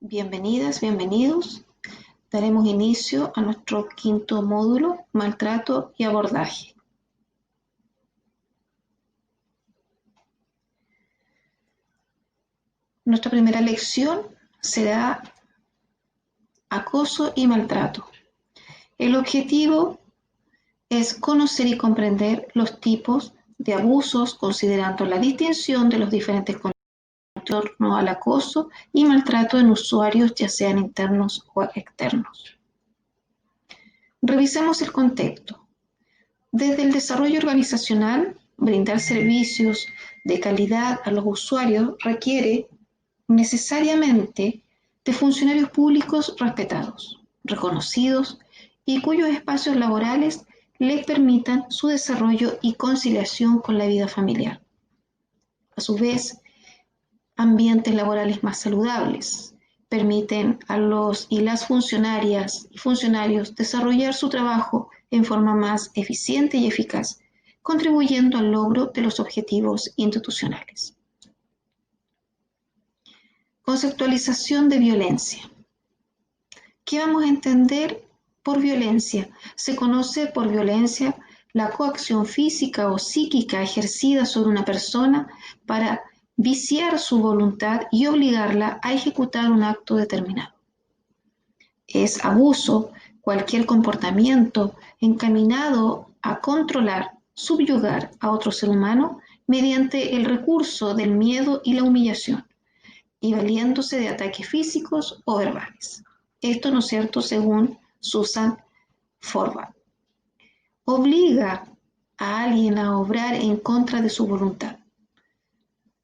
Bienvenidas, bienvenidos. Daremos inicio a nuestro quinto módulo, maltrato y abordaje. Nuestra primera lección será acoso y maltrato. El objetivo es conocer y comprender los tipos de abusos, considerando la distinción de los diferentes conceptos en torno al acoso y maltrato en usuarios, ya sean internos o externos. Revisemos el contexto. Desde el desarrollo organizacional, brindar servicios de calidad a los usuarios requiere necesariamente de funcionarios públicos respetados, reconocidos y cuyos espacios laborales les permitan su desarrollo y conciliación con la vida familiar. A su vez, ambientes laborales más saludables permiten a los y las funcionarias y funcionarios desarrollar su trabajo en forma más eficiente y eficaz, contribuyendo al logro de los objetivos institucionales. Conceptualización de violencia. ¿Qué vamos a entender por violencia? Se conoce por violencia la coacción física o psíquica ejercida sobre una persona para viciar su voluntad y obligarla a ejecutar un acto determinado. Es abuso cualquier comportamiento encaminado a controlar, subyugar a otro ser humano mediante el recurso del miedo y la humillación, y valiéndose de ataques físicos o verbales. Esto, ¿no es cierto?, según Susan Forward. Obliga a alguien a obrar en contra de su voluntad.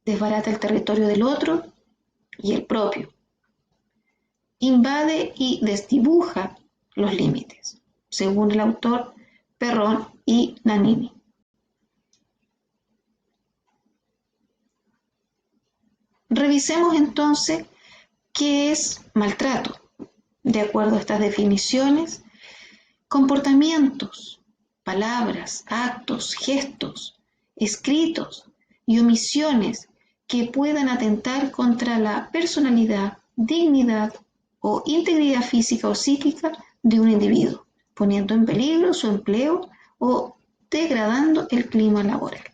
Desbarata el territorio del otro y el propio. Invade y desdibuja los límites, según el autor Perron y Nannini. Revisemos entonces qué es maltrato. De acuerdo a estas definiciones, comportamientos, palabras, actos, gestos, escritos y omisiones que puedan atentar contra la personalidad, dignidad o integridad física o psíquica de un individuo, poniendo en peligro su empleo o degradando el clima laboral.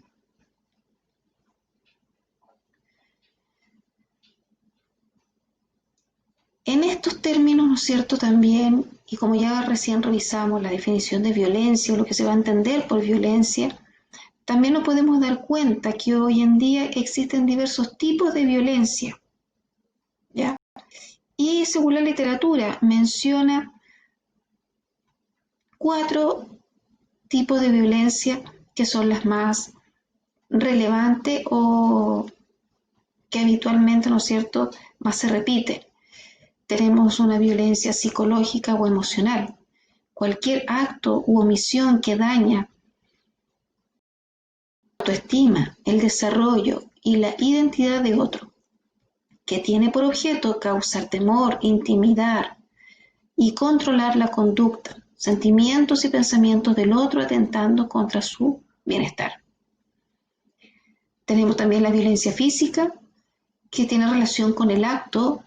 En estos términos, ¿no es cierto?, también, y como ya recién revisamos la definición de violencia, o lo que se va a entender por violencia, también nos podemos dar cuenta que hoy en día existen diversos tipos de violencia, ¿ya? Y según la literatura menciona 4 tipos de violencia que son las más relevantes o que habitualmente, ¿no es cierto?, más se repiten. Tenemos una violencia psicológica o emocional. Cualquier acto u omisión que daña la autoestima, el desarrollo y la identidad de otro, que tiene por objeto causar temor, intimidar y controlar la conducta, sentimientos y pensamientos del otro, atentando contra su bienestar. Tenemos también la violencia física, que tiene relación con el acto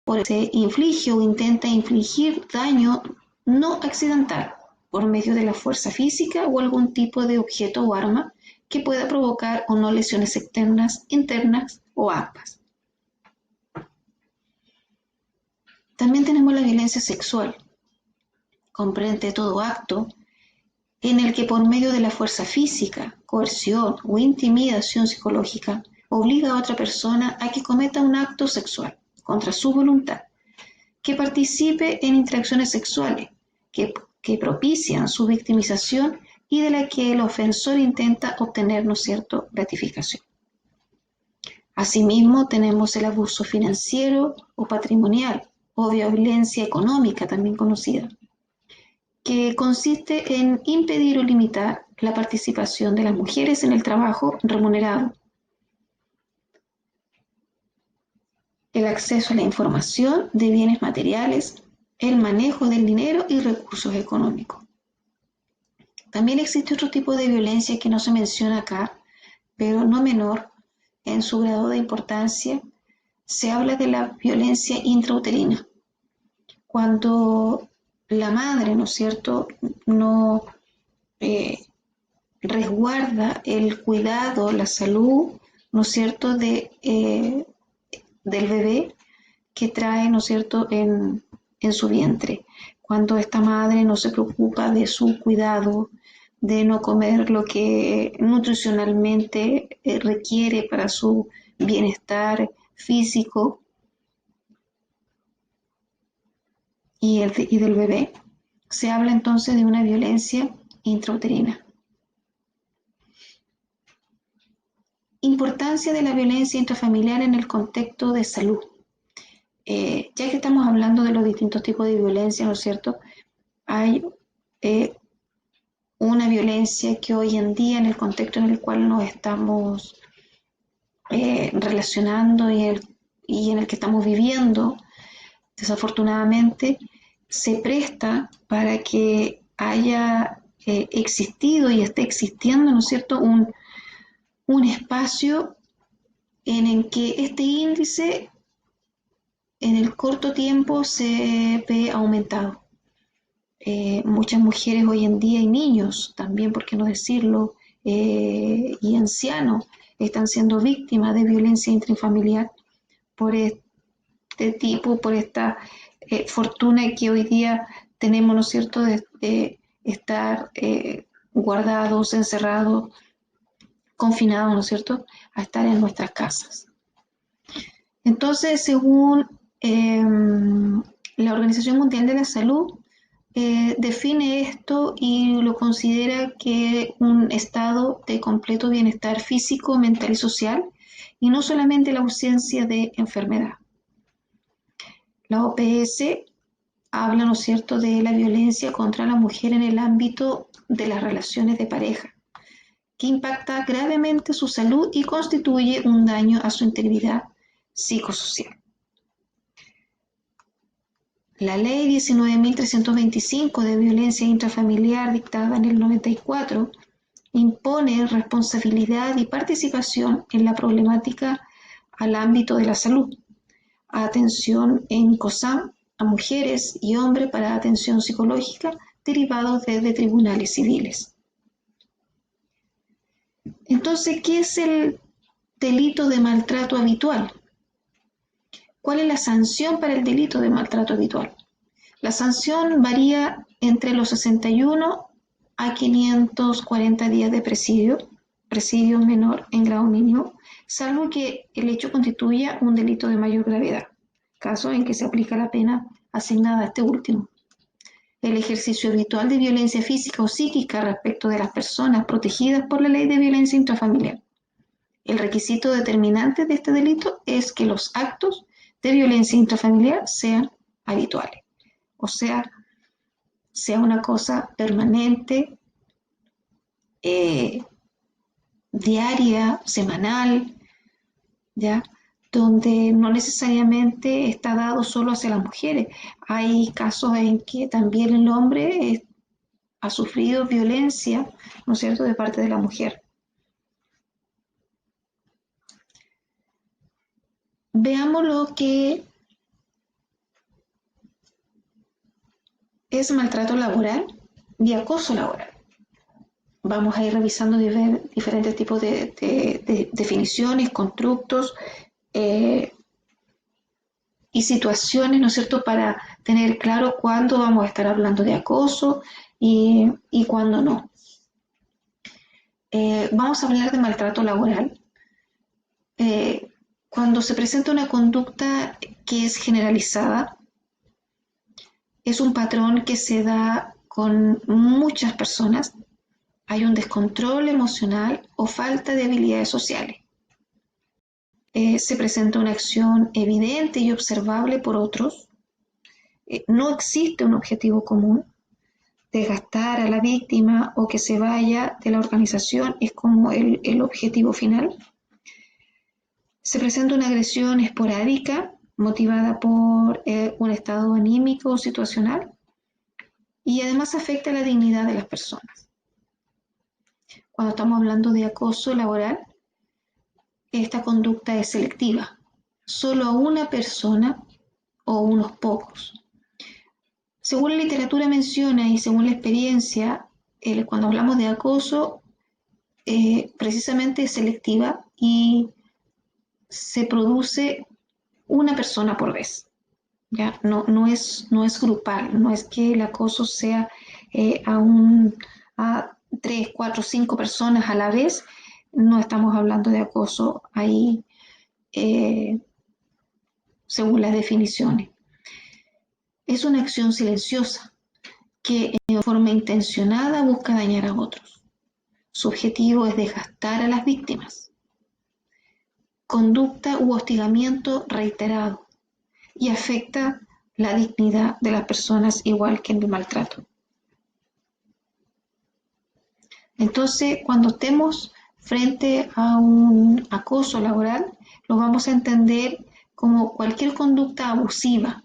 por el que se inflige o intenta infligir daño no accidental por medio de la fuerza física o algún tipo de objeto o arma que pueda provocar o no lesiones externas, internas o ambas. También tenemos la violencia sexual. Comprende todo acto en el que por medio de la fuerza física, coerción o intimidación psicológica obliga a otra persona a que cometa un acto sexual contra su voluntad, que participe en interacciones sexuales que propician su victimización y de la que el ofensor intenta obtener, ¿no es cierto?, gratificación. Asimismo, tenemos el abuso financiero o patrimonial, o violencia económica, también conocida, que consiste en impedir o limitar la participación de las mujeres en el trabajo remunerado, el acceso a la información de bienes materiales, el manejo del dinero y recursos económicos. También existe otro tipo de violencia que no se menciona acá, pero no menor en su grado de importancia, se habla de la violencia intrauterina. Cuando la madre, ¿no es cierto?, no eh, resguarda el cuidado, la salud, ¿no es cierto?, del bebé que trae, ¿no es cierto?, en su vientre. Cuando esta madre no se preocupa de su cuidado, de no comer lo que nutricionalmente requiere para su bienestar físico y del bebé, se habla entonces de una violencia intrauterina. Importancia de la violencia intrafamiliar en el contexto de salud. Ya que estamos hablando de los distintos tipos de violencia, ¿no es cierto? Hay una violencia que hoy en día, en el contexto en el cual nos estamos relacionando y en el que estamos viviendo, desafortunadamente, se presta para que haya existido y esté existiendo, ¿no es cierto?, un espacio en el que este índice en el corto tiempo se ve aumentado. Muchas mujeres hoy en día y niños también, por qué no decirlo, y ancianos están siendo víctimas de violencia intrafamiliar por este tipo, por esta fortuna que hoy día tenemos, ¿no es cierto?, de estar guardados, encerrados, confinados, ¿no es cierto?, a estar en nuestras casas. Entonces, según la Organización Mundial de la Salud, define esto y lo considera que un estado de completo bienestar físico, mental y social, y no solamente la ausencia de enfermedad. La OPS habla, ¿no es cierto?, de la violencia contra la mujer en el ámbito de las relaciones de pareja, que impacta gravemente su salud y constituye un daño a su integridad psicosocial. La Ley 19.325 de violencia intrafamiliar, dictada en el 94, impone responsabilidad y participación en la problemática al ámbito de la salud, atención en COSAM a mujeres y hombres para atención psicológica derivados desde tribunales civiles. Entonces, ¿qué es el delito de maltrato habitual? ¿Cuál es la sanción para el delito de maltrato habitual? La sanción varía entre los 61 a 540 días de presidio menor en grado mínimo, salvo que el hecho constituya un delito de mayor gravedad, caso en que se aplica la pena asignada a este último. El ejercicio habitual de violencia física o psíquica respecto de las personas protegidas por la Ley de Violencia Intrafamiliar. El requisito determinante de este delito es que los actos de violencia intrafamiliar sean habituales. O sea una cosa permanente, diaria, semanal, ¿ya? Donde no necesariamente está dado solo hacia las mujeres. Hay casos en que también el hombre ha sufrido violencia, ¿no es cierto?, de parte de la mujer. Veamos lo que es maltrato laboral y acoso laboral. Vamos a ir revisando diferentes tipos de definiciones, constructos y situaciones, ¿no es cierto?, para tener claro cuándo vamos a estar hablando de acoso y cuándo no. Vamos a hablar de maltrato laboral. Cuando se presenta una conducta que es generalizada, es un patrón que se da con muchas personas. Hay un descontrol emocional o falta de habilidades sociales. Se presenta una acción evidente y observable por otros. No existe un objetivo común. Desgastar a la víctima o que se vaya de la organización es como el objetivo final. Se presenta una agresión esporádica motivada por un estado anímico o situacional y además afecta la dignidad de las personas. Cuando estamos hablando de acoso laboral, esta conducta es selectiva, solo a una persona o unos pocos. Según la literatura menciona y según la experiencia, cuando hablamos de acoso, precisamente es selectiva y se produce una persona por vez. ¿Ya? No es grupal, no es que el acoso sea a 3, 4, 5 personas a la vez, no estamos hablando de acoso ahí según las definiciones. Es una acción silenciosa que en forma intencionada busca dañar a otros. Su objetivo es desgastar a las víctimas. Conducta u hostigamiento reiterado y afecta la dignidad de las personas igual que en el maltrato. Entonces, cuando estemos frente a un acoso laboral, lo vamos a entender como cualquier conducta abusiva,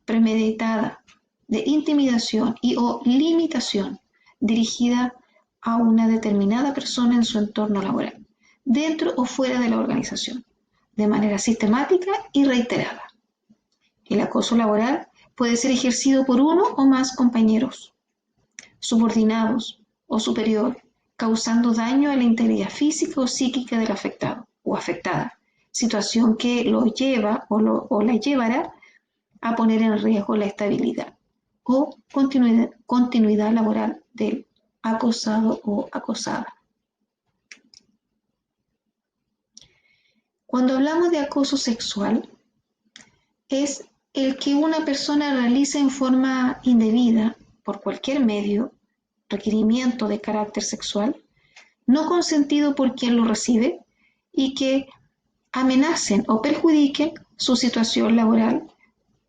premeditada, de intimidación y o limitación dirigida a una determinada persona en su entorno laboral, dentro o fuera de la organización, de manera sistemática y reiterada. El acoso laboral puede ser ejercido por uno o más compañeros, subordinados o superior, causando daño a la integridad física o psíquica del afectado o afectada, situación que lo lleva o la llevará a poner en riesgo la estabilidad o continuidad laboral del acosado o acosada. Cuando hablamos de acoso sexual, es el que una persona realiza en forma indebida, por cualquier medio, requerimiento de carácter sexual, no consentido por quien lo recibe y que amenacen o perjudiquen su situación laboral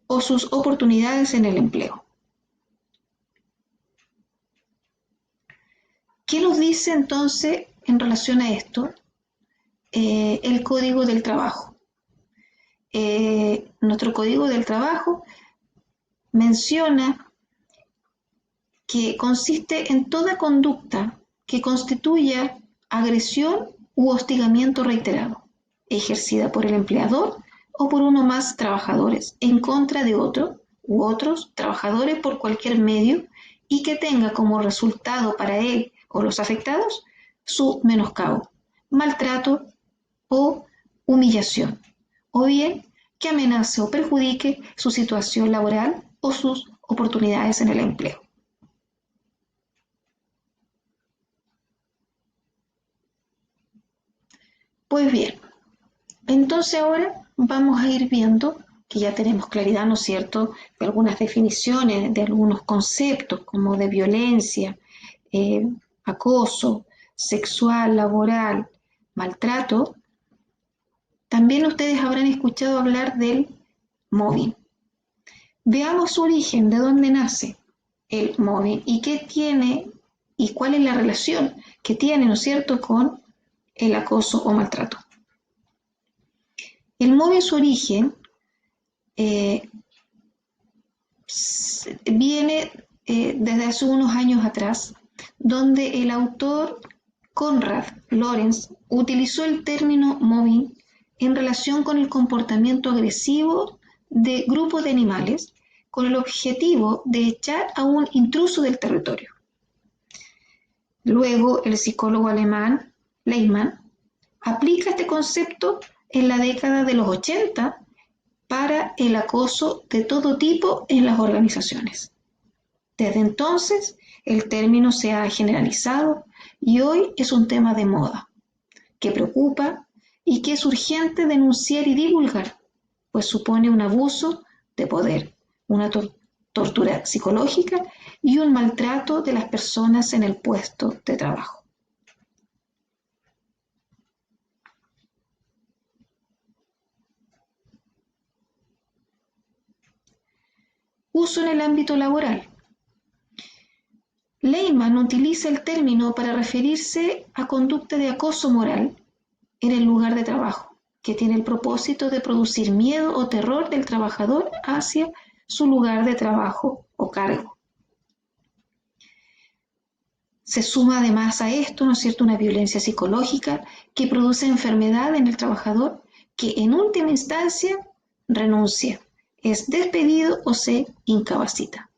o sus oportunidades en el empleo. ¿Qué nos dice entonces en relación a esto el Código del Trabajo? Nuestro Código del Trabajo menciona que consiste en toda conducta que constituya agresión u hostigamiento reiterado, ejercida por el empleador o por uno más trabajadores en contra de otro u otros trabajadores por cualquier medio y que tenga como resultado para él o los afectados su menoscabo, maltrato o humillación, o bien que amenace o perjudique su situación laboral o sus oportunidades en el empleo. Pues bien, entonces ahora vamos a ir viendo que ya tenemos claridad, ¿no es cierto?, de algunas definiciones, de algunos conceptos como de violencia, acoso sexual, laboral, maltrato. También ustedes habrán escuchado hablar del mobbing. Veamos su origen, de dónde nace el mobbing y qué tiene y cuál es la relación que tiene, ¿no es cierto?, con el acoso o maltrato. El mobbing, su origen, viene desde hace unos años atrás, donde el autor Konrad Lorenz utilizó el término mobbing en relación con el comportamiento agresivo de grupos de animales con el objetivo de echar a un intruso del territorio. Luego, el psicólogo alemán Leimann aplica este concepto en la década de los 80 para el acoso de todo tipo en las organizaciones. Desde entonces, el término se ha generalizado y hoy es un tema de moda, que preocupa y que es urgente denunciar y divulgar, pues supone un abuso de poder, una tortura psicológica y un maltrato de las personas en el puesto de trabajo. Uso en el ámbito laboral. Leimann utiliza el término para referirse a conducta de acoso moral en el lugar de trabajo, que tiene el propósito de producir miedo o terror del trabajador hacia su lugar de trabajo o cargo. Se suma además a esto, ¿no es cierto?, una violencia psicológica que produce enfermedad en el trabajador que en última instancia renuncia, es despedido o se incapacita.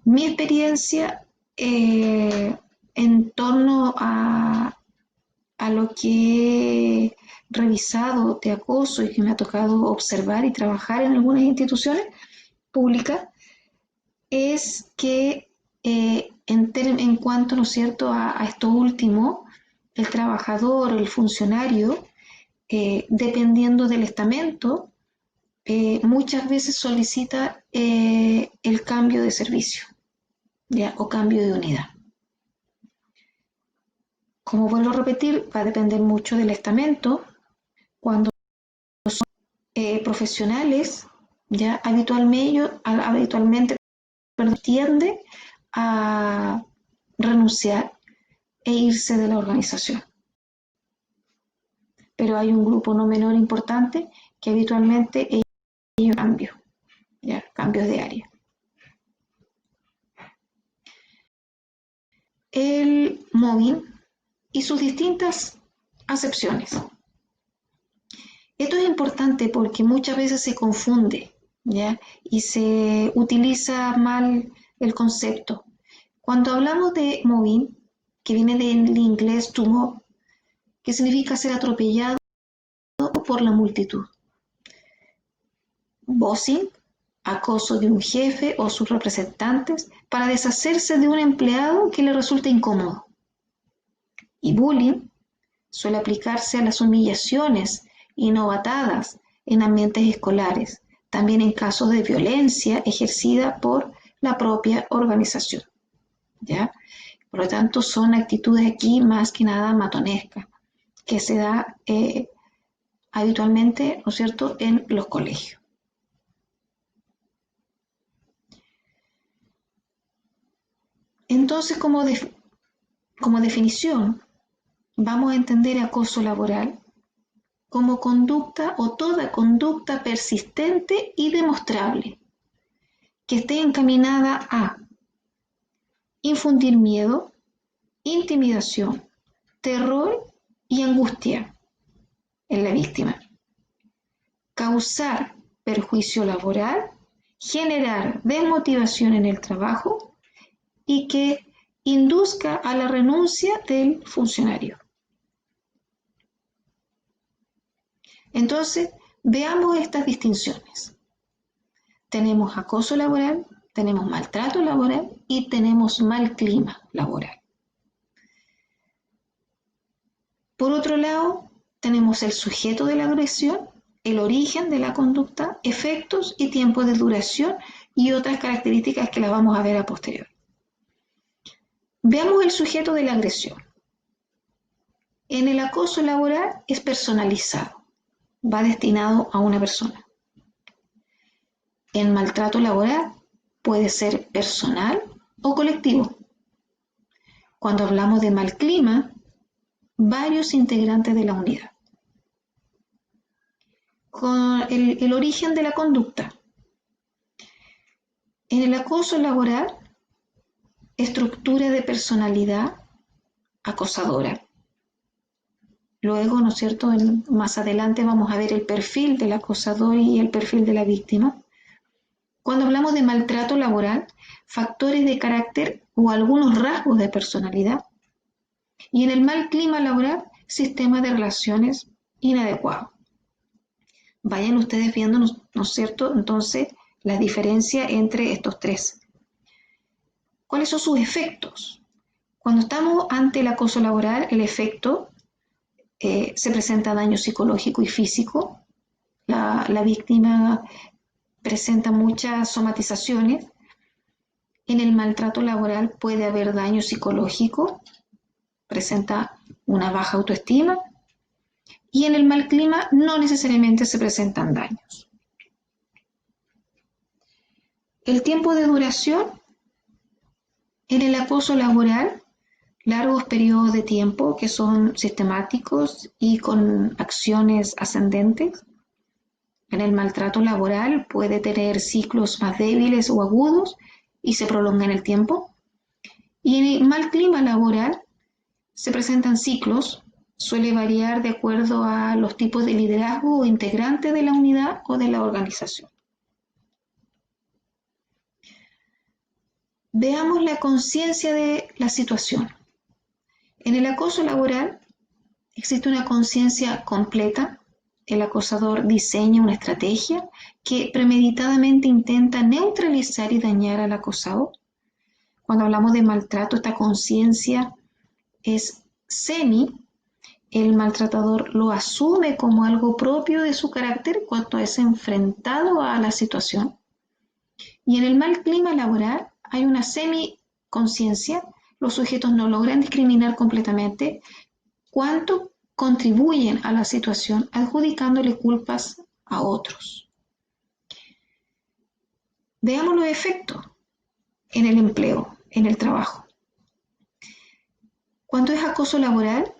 Mi experiencia en torno a lo que he revisado de acoso y que me ha tocado observar y trabajar en algunas instituciones públicas es que en cuanto, ¿no es cierto?, a esto último, el trabajador o el funcionario, dependiendo del estamento, muchas veces solicita el cambio de servicio, ¿ya? O cambio de unidad. Como vuelvo a repetir, va a depender mucho del estamento. Cuando son profesionales, ya habitualmente tiende a renunciar e irse de la organización. Pero hay un grupo no menor importante que habitualmente ellos cambios de área. El mobbing y sus distintas acepciones. Esto es importante porque muchas veces se confunde, ¿ya? Y se utiliza mal el concepto. Cuando hablamos de mobbing, que viene del inglés to mob, que significa ser atropellado por la multitud. Bossing, acoso de un jefe o sus representantes para deshacerse de un empleado que le resulta incómodo. Y bullying suele aplicarse a las humillaciones y novatadas en ambientes escolares, también en casos de violencia ejercida por la propia organización, ¿ya? Por lo tanto, son actitudes aquí más que nada matonescas, que se da habitualmente, ¿no es cierto?, en los colegios. Entonces, como definición, vamos a entender acoso laboral como conducta o toda conducta persistente y demostrable que esté encaminada a infundir miedo, intimidación, terror y angustia en la víctima, causar perjuicio laboral, generar desmotivación en el trabajo y que induzca a la renuncia del funcionario. Entonces, veamos estas distinciones. Tenemos acoso laboral, tenemos maltrato laboral y tenemos mal clima laboral. Por otro lado, tenemos el sujeto de la agresión, el origen de la conducta, efectos y tiempo de duración y otras características que las vamos a ver a posteriori. Veamos el sujeto de la agresión. En el acoso laboral es personalizado, va destinado a una persona. En maltrato laboral puede ser personal o colectivo. Cuando hablamos de mal clima, varios integrantes de la unidad. Con el origen de la conducta. En el acoso laboral, estructura de personalidad acosadora. Luego, ¿no es cierto?, más adelante vamos a ver el perfil del acosador y el perfil de la víctima. Cuando hablamos de maltrato laboral, factores de carácter o algunos rasgos de personalidad. Y en el mal clima laboral, sistema de relaciones inadecuado. Vayan ustedes viendo, ¿no es cierto?, entonces, la diferencia entre estos tres. ¿Cuáles son sus efectos? Cuando estamos ante el acoso laboral, el efecto se presenta daño psicológico y físico. La víctima presenta muchas somatizaciones. En el maltrato laboral puede haber daño psicológico, presenta una baja autoestima. Y en el mal clima no necesariamente se presentan daños. El tiempo de duración en el acoso laboral, largos periodos de tiempo que son sistemáticos y con acciones ascendentes. En el maltrato laboral puede tener ciclos más débiles o agudos y se prolonga en el tiempo. Y en el mal clima laboral se presentan ciclos Suele variar de acuerdo a los tipos de liderazgo o integrantes de la unidad o de la organización. Veamos la conciencia de la situación. En el acoso laboral existe una conciencia completa. El acosador diseña una estrategia que premeditadamente intenta neutralizar y dañar al acosado. Cuando hablamos de maltrato, esta conciencia es semi. El maltratador lo asume como algo propio de su carácter cuando es enfrentado a la situación. Y en el mal clima laboral hay una semi-conciencia. Los sujetos no logran discriminar completamente cuánto contribuyen a la situación adjudicándole culpas a otros. Veamos los efectos en el empleo, en el trabajo. Cuando es acoso laboral,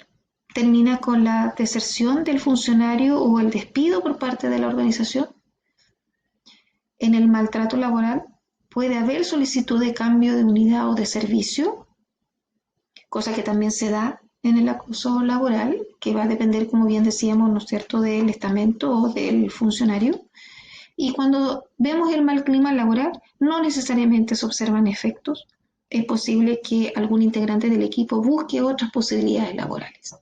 termina con la deserción del funcionario o el despido por parte de la organización. En el maltrato laboral puede haber solicitud de cambio de unidad o de servicio, cosa que también se da en el acoso laboral, que va a depender, como bien decíamos, ¿no es cierto?, del estamento o del funcionario. Y cuando vemos el mal clima laboral, no necesariamente se observan efectos. Es posible que algún integrante del equipo busque otras posibilidades laborales.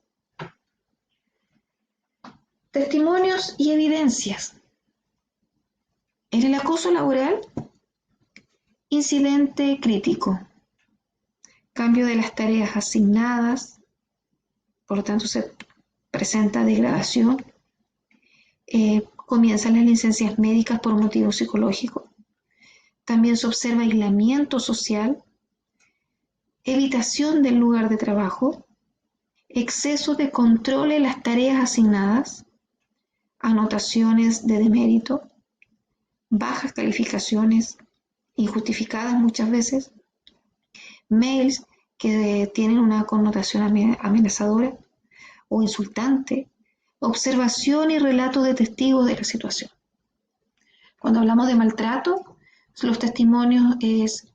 Testimonios y evidencias. En el acoso laboral, incidente crítico, cambio de las tareas asignadas, por lo tanto se presenta degradación, comienzan las licencias médicas por motivos psicológicos, también se observa aislamiento social, evitación del lugar de trabajo, exceso de control en las tareas asignadas, anotaciones de demérito, bajas calificaciones, injustificadas muchas veces, mails que tienen una connotación amenazadora o insultante, observación y relato de testigos de la situación. Cuando hablamos de maltrato, los testimonios es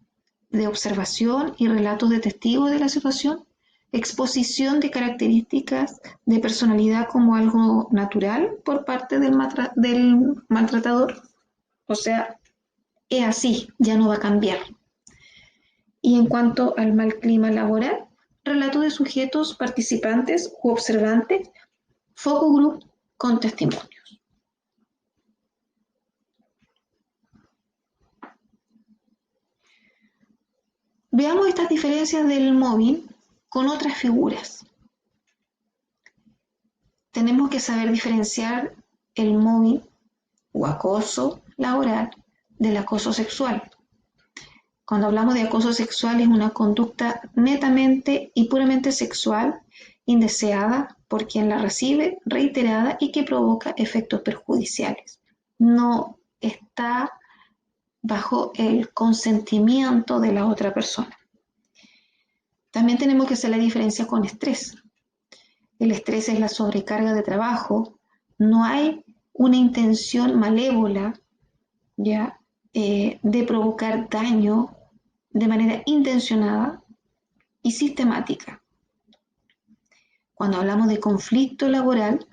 de observación y relatos de testigos de la situación, exposición de características de personalidad como algo natural por parte del maltratador, o sea, es así, ya no va a cambiar. Y en cuanto al mal clima laboral, relato de sujetos participantes u observantes, focus group con testimonios. Veamos estas diferencias del mobbing con otras figuras. Tenemos que saber diferenciar el mobbing o acoso laboral del acoso sexual. Cuando hablamos de acoso sexual es una conducta netamente y puramente sexual, indeseada por quien la recibe, reiterada y que provoca efectos perjudiciales. No está bajo el consentimiento de la otra persona. También tenemos que hacer la diferencia con estrés. El estrés es la sobrecarga de trabajo, no hay una intención malévola, ¿ya? De provocar daño de manera intencionada y sistemática. Cuando hablamos de conflicto laboral,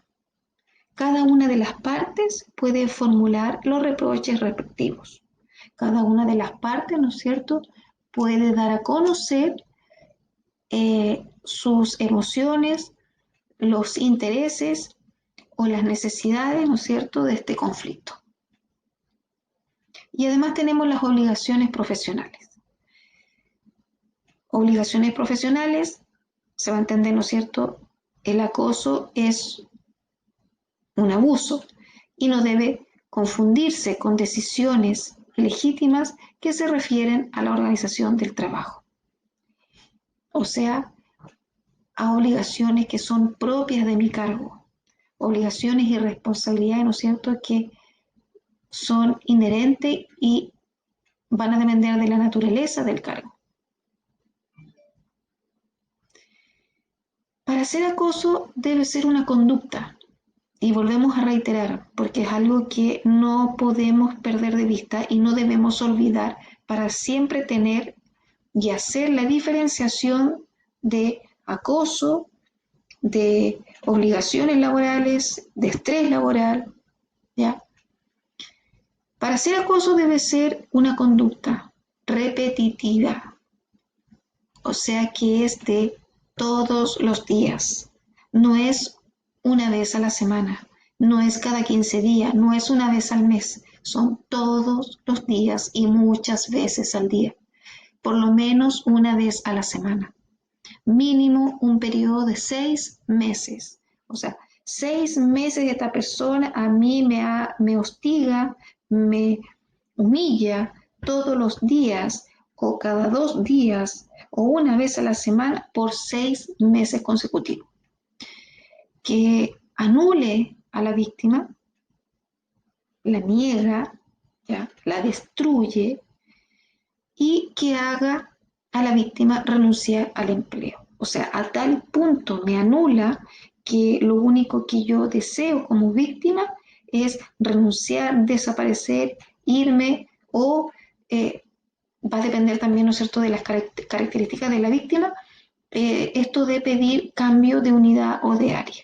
cada una de las partes puede formular los reproches respectivos. Cada una de las partes, ¿no es cierto?, puede dar a conocer sus emociones, los intereses o las necesidades, ¿no es cierto?, de este conflicto. Y además tenemos las obligaciones profesionales. Obligaciones profesionales, se va a entender, ¿no es cierto?, el acoso es un abuso y no debe confundirse con decisiones legítimas que se refieren a la organización del trabajo. O sea, a obligaciones que son propias de mi cargo, obligaciones y responsabilidades, ¿no es cierto?, que son inherentes y van a depender de la naturaleza del cargo. Para ser acoso debe ser una conducta, y volvemos a reiterar, porque es algo que no podemos perder de vista y no debemos olvidar para siempre tener y hacer la diferenciación de acoso, de obligaciones laborales, de estrés laboral, ¿ya? Para ser acoso debe ser una conducta repetitiva, o sea que es de todos los días, no es una vez a la semana, no es cada 15 días, no es una vez al mes, son todos los días y muchas veces al día, por lo menos una vez a la semana. Mínimo un periodo de 6 meses. O sea, 6 meses esta persona a mí me hostiga, me humilla todos los días o cada 2 días o una vez a la semana por 6 meses consecutivos. Que anule a la víctima, la niega, ¿ya? La destruye y que haga a la víctima renunciar al empleo. O sea, a tal punto me anula que lo único que yo deseo como víctima es renunciar, desaparecer, irme o va a depender también, ¿no es cierto?, de las características de la víctima, esto de pedir cambio de unidad o de área.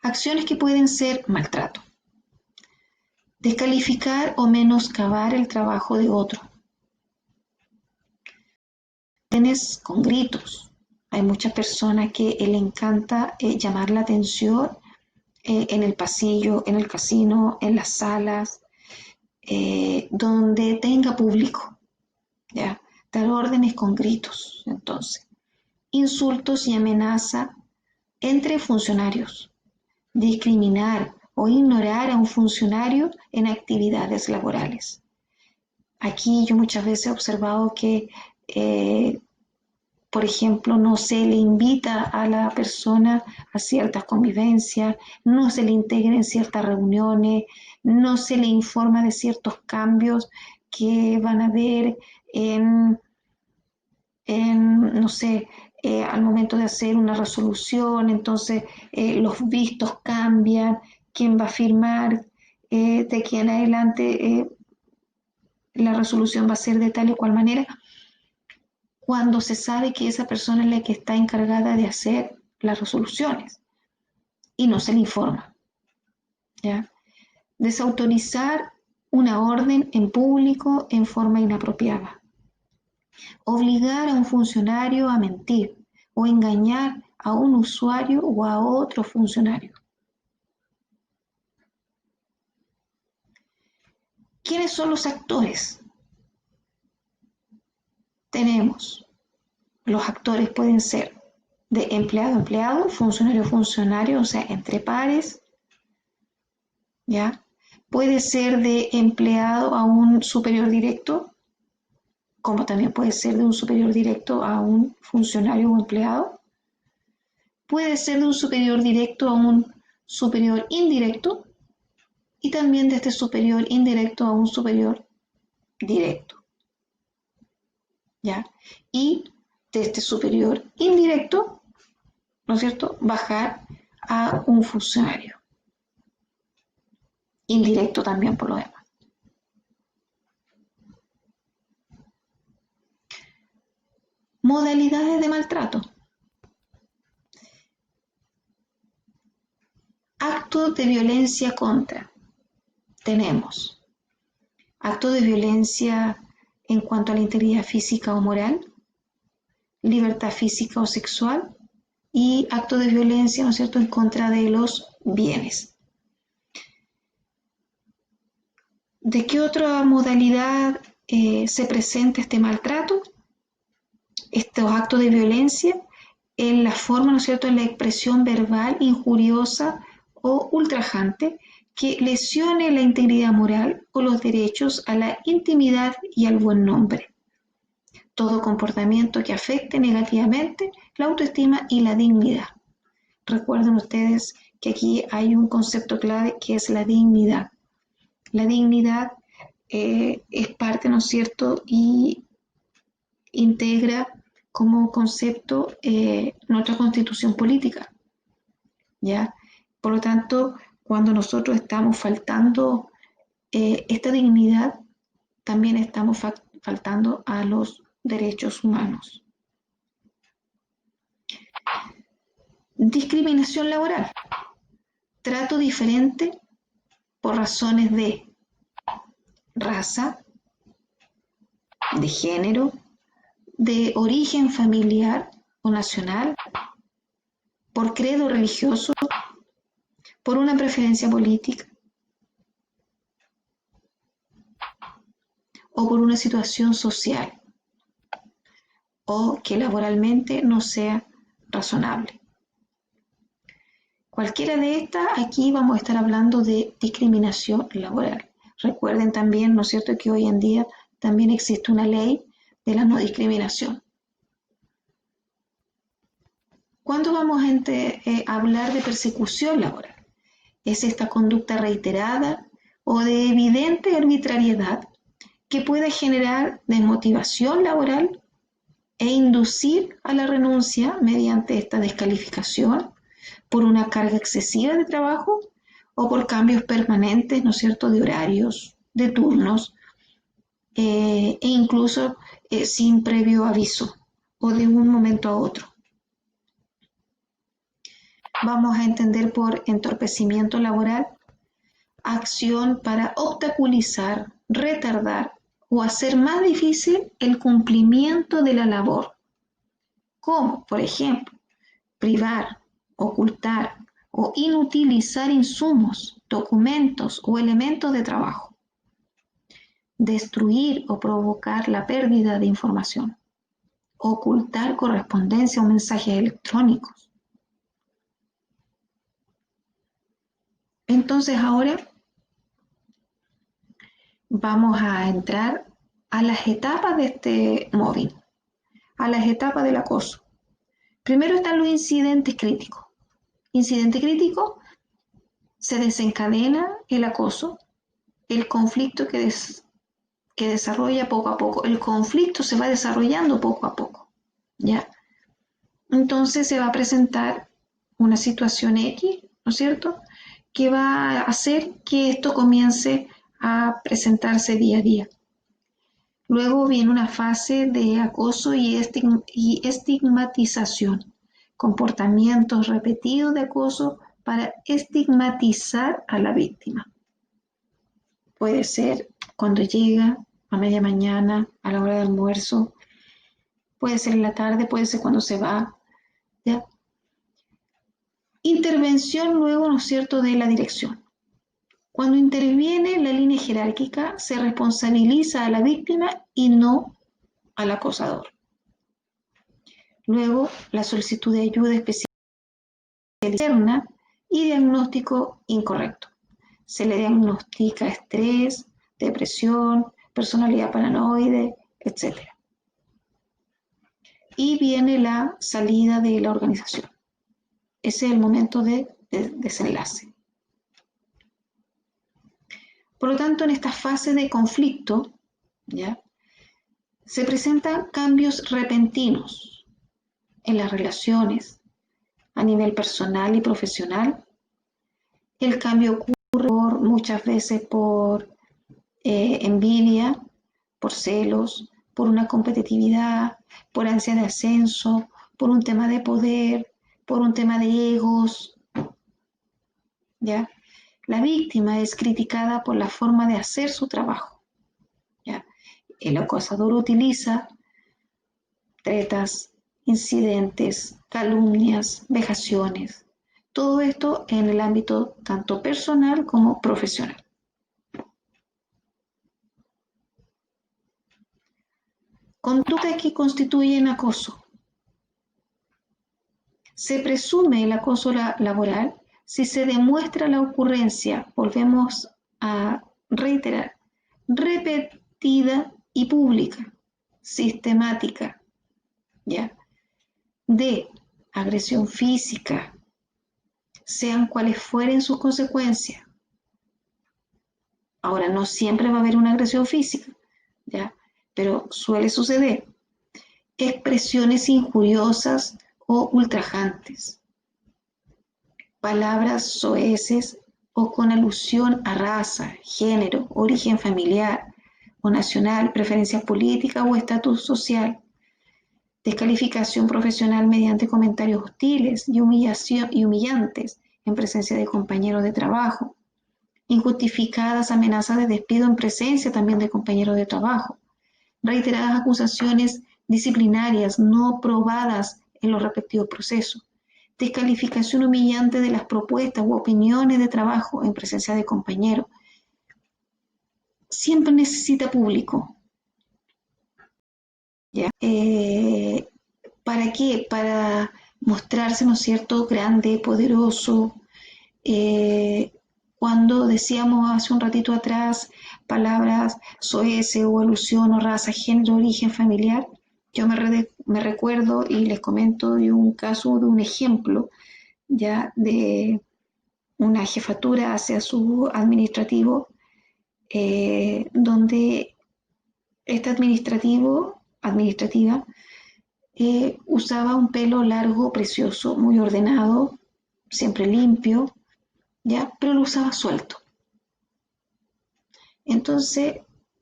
Acciones que pueden ser maltrato. Descalificar o menoscabar el trabajo de otro. Con gritos. Hay muchas personas que le encanta llamar la atención en el pasillo, en el casino, en las salas, donde tenga público, ¿ya? Dar órdenes con gritos, entonces. Insultos y amenaza entre funcionarios. Discriminar o ignorar a un funcionario en actividades laborales. Aquí yo muchas veces he observado que por ejemplo, no se le invita a la persona a ciertas convivencias, no se le integra en ciertas reuniones, no se le informa de ciertos cambios que van a haber no sé, al momento de hacer una resolución, entonces los vistos cambian, quién va a firmar, de aquí en adelante la resolución va a ser de tal y cual manera, cuando se sabe que esa persona es la que está encargada de hacer las resoluciones y no se le informa, ¿ya? Desautorizar una orden en público en forma inapropiada. Obligar a un funcionario a mentir o engañar a un usuario o a otro funcionario. ¿Quiénes son los actores? Tenemos, los actores pueden ser de empleado a empleado, funcionario a funcionario, o sea, entre pares, ¿ya? Puede ser de empleado a un superior directo, como también puede ser de un superior directo a un funcionario o empleado. Puede ser de un superior directo a un superior indirecto y también de este superior indirecto a un superior directo, ¿ya? Y de este superior indirecto, ¿no es cierto?, bajar a un funcionario indirecto también por lo demás. Modalidades de maltrato. Actos de violencia contra. Tenemos actos de violencia en cuanto a la integridad física o moral, libertad física o sexual y actos de violencia, ¿no es cierto?, en contra de los bienes. ¿De qué otra modalidad se presenta este maltrato? Estos actos de violencia en la forma, ¿no es cierto?, en la expresión verbal injuriosa o ultrajante que lesione la integridad moral o los derechos a la intimidad y al buen nombre. Todo comportamiento que afecte negativamente la autoestima y la dignidad. Recuerden ustedes que aquí hay un concepto clave que es la dignidad. La dignidad es parte, ¿no es cierto?, y integra como concepto nuestra constitución política, ¿ya? Por lo tanto, cuando nosotros estamos faltando esta dignidad, también estamos faltando a los derechos humanos. Discriminación laboral. Trato diferente por razones de raza, de género, de origen familiar o nacional, por credo religioso, por una preferencia política o por una situación social o que laboralmente no sea razonable. Cualquiera de estas, aquí vamos a estar hablando de discriminación laboral. Recuerden también, ¿no es cierto?, que hoy en día también existe una ley de la no discriminación. ¿Cuándo vamos a hablar de persecución laboral? Es esta conducta reiterada o de evidente arbitrariedad que puede generar desmotivación laboral e inducir a la renuncia mediante esta descalificación por una carga excesiva de trabajo o por cambios permanentes, ¿no es cierto?, de horarios, de turnos, e incluso sin previo aviso o de un momento a otro. Vamos a entender por entorpecimiento laboral acción para obstaculizar, retardar o hacer más difícil el cumplimiento de la labor, como, por ejemplo, privar, ocultar o inutilizar insumos, documentos o elementos de trabajo, destruir o provocar la pérdida de información, ocultar correspondencia o mensajes electrónicos. Entonces ahora vamos a entrar a las etapas de este mobbing, a las etapas del acoso. Primero están los incidentes críticos. Incidente crítico, se desencadena el acoso, el conflicto que desarrolla poco a poco. El conflicto se va desarrollando poco a poco, ¿ya? Entonces se va a presentar una situación X, ¿no es cierto?, que va a hacer que esto comience a presentarse día a día. Luego viene una fase de acoso y estigmatización, comportamientos repetidos de acoso para estigmatizar a la víctima. Puede ser cuando llega, a media mañana, a la hora de almuerzo, puede ser en la tarde, puede ser cuando se va, ¿ya? Intervención luego, ¿no es cierto?, de la dirección. Cuando interviene la línea jerárquica, se responsabiliza a la víctima y no al acosador. Luego, la solicitud de ayuda especial y diagnóstico incorrecto. Se le diagnostica estrés, depresión, personalidad paranoide, etc. Y viene la salida de la organización. Ese es el momento de desenlace. Por lo tanto, en esta fase de conflicto, ¿ya?, se presentan cambios repentinos en las relaciones a nivel personal y profesional. El cambio ocurre muchas veces por envidia, por celos, por una competitividad, por ansia de ascenso, por un tema de poder, por un tema de egos, ¿ya? La víctima es criticada por la forma de hacer su trabajo, ¿ya? El acosador utiliza tretas, incidentes, calumnias, vejaciones, todo esto en el ámbito tanto personal como profesional. Conductas que constituyen acoso. Se presume el acoso laboral si se demuestra la ocurrencia, volvemos a reiterar, repetida y pública, sistemática, ¿ya?, de agresión física, sean cuales fueren sus consecuencias. Ahora, no siempre va a haber una agresión física, ¿ya?, pero suele suceder. Expresiones injuriosas o ultrajantes, palabras soeces o con alusión a raza, género, origen familiar o nacional, preferencia política o estatus social, descalificación profesional mediante comentarios hostiles y humillantes en presencia de compañeros de trabajo, injustificadas amenazas de despido en presencia también de compañeros de trabajo, reiteradas acusaciones disciplinarias no probadas en los respectivos procesos, descalificación humillante de las propuestas u opiniones de trabajo en presencia de compañeros. Siempre necesita público. ¿Ya? ¿Para qué? Para mostrarse, ¿no es cierto?, grande, poderoso. Cuando decíamos hace un ratito atrás palabras soeces o alusión o raza, género, origen familiar, yo me recuerdo y les comento de un caso, de un ejemplo, ya de una jefatura hacia su administrativo, donde esta administrativa usaba un pelo largo, precioso, muy ordenado, siempre limpio, ¿ya? Pero lo usaba suelto. Entonces,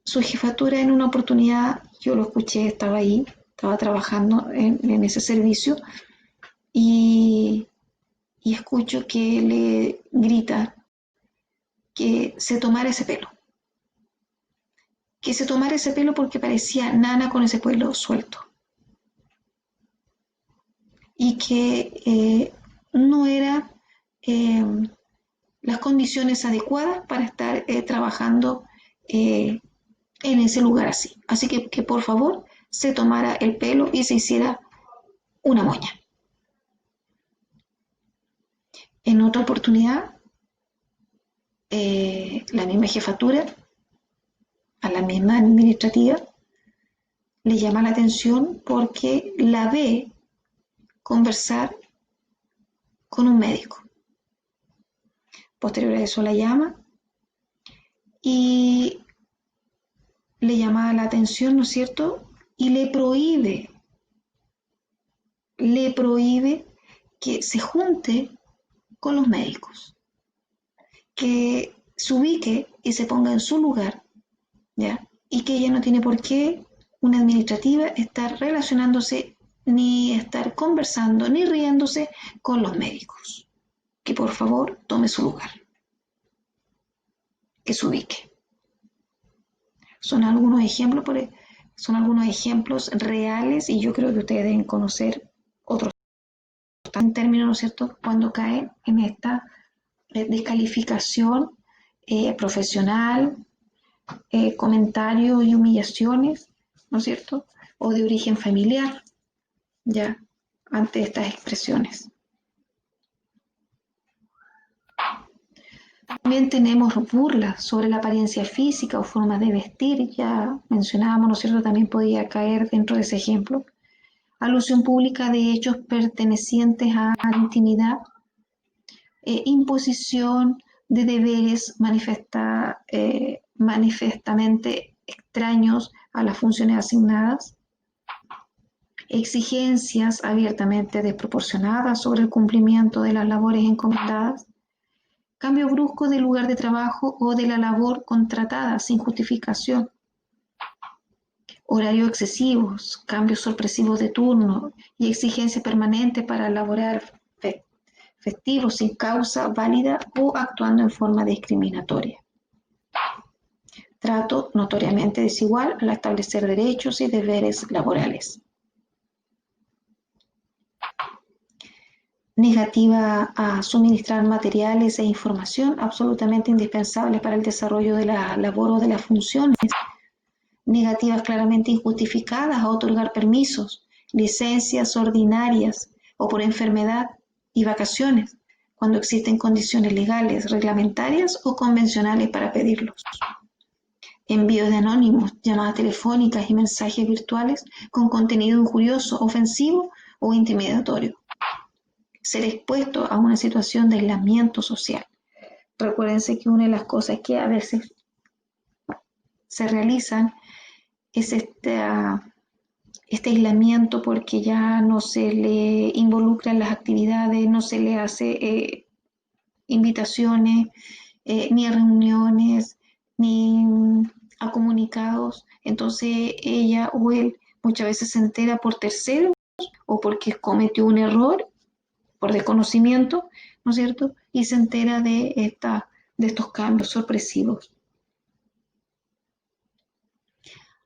su jefatura en una oportunidad, yo lo escuché, estaba ahí, estaba trabajando en ese servicio y escucho que le grita que se tomara ese pelo. Que se tomara ese pelo porque parecía nana con ese pelo suelto. Y que no era las condiciones adecuadas para estar trabajando en ese lugar así. Así que por favor se tomara el pelo y se hiciera una moña. En otra oportunidad, la misma jefatura, a la misma administrativa, le llama la atención porque la ve conversar con un médico. Posterior a eso la llama y le llama la atención, ¿no es cierto? Y le prohíbe que se junte con los médicos, que se ubique y se ponga en su lugar, ¿ya? Y que ella no tiene por qué, una administrativa, estar relacionándose, ni estar conversando, ni riéndose con los médicos. Que por favor tome su lugar, que se ubique. Son algunos ejemplos reales y yo creo que ustedes deben conocer otros en términos, ¿no es cierto?, cuando caen en esta descalificación profesional, comentarios y humillaciones, ¿no es cierto?, o de origen familiar, ya, ante estas expresiones. También tenemos burlas sobre la apariencia física o forma de vestir, ya mencionábamos, ¿no es cierto?, también podía caer dentro de ese ejemplo. Alusión pública de hechos pertenecientes a la intimidad, imposición de deberes manifestamente extraños a las funciones asignadas, exigencias abiertamente desproporcionadas sobre el cumplimiento de las labores encomendadas, cambio brusco del lugar de trabajo o de la labor contratada sin justificación, horarios excesivos, cambios sorpresivos de turno y exigencia permanente para elaborar festivos sin causa válida o actuando en forma discriminatoria. Trato notoriamente desigual al establecer derechos y deberes laborales. Negativa a suministrar materiales e información absolutamente indispensables para el desarrollo de la labor o de las funciones. Negativas claramente injustificadas a otorgar permisos, licencias ordinarias o por enfermedad y vacaciones, cuando existen condiciones legales, reglamentarias o convencionales para pedirlos. Envíos de anónimos, llamadas telefónicas y mensajes virtuales con contenido injurioso, ofensivo o intimidatorio. Ser expuesto a una situación de aislamiento social. Recuérdense que una de las cosas que a veces se realizan es este aislamiento porque ya no se le involucra en las actividades, no se le hace invitaciones, ni a reuniones, ni a comunicados. Entonces ella o él muchas veces se entera por terceros o porque cometió un error por desconocimiento, ¿no es cierto? Y se entera de estos cambios sorpresivos.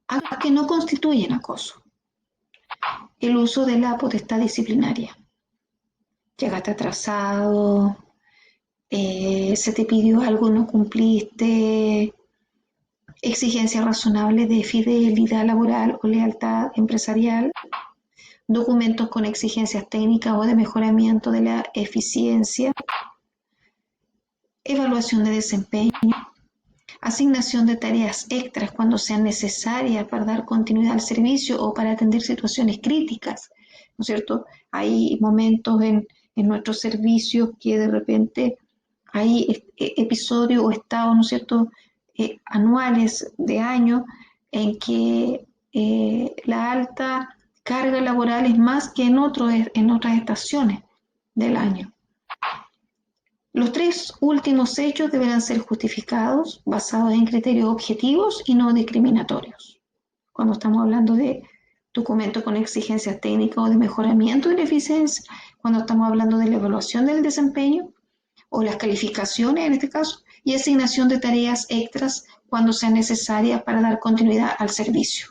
Actos que no constituyen acoso. El uso de la potestad disciplinaria. Llegaste atrasado, se te pidió algo y no cumpliste, exigencia razonable de fidelidad laboral o lealtad empresarial, documentos con exigencias técnicas o de mejoramiento de la eficiencia, evaluación de desempeño, asignación de tareas extras cuando sean necesarias para dar continuidad al servicio o para atender situaciones críticas, ¿no es cierto? Hay momentos en nuestros servicios que de repente hay episodios o estados, ¿no es cierto?, anuales de año en que la alta carga laboral es más que en otras estaciones del año. Los tres últimos hechos deberán ser justificados basados en criterios objetivos y no discriminatorios. Cuando estamos hablando de documentos con exigencias técnicas o de mejoramiento de la eficiencia, cuando estamos hablando de la evaluación del desempeño o las calificaciones en este caso, y asignación de tareas extras cuando sean necesarias para dar continuidad al servicio.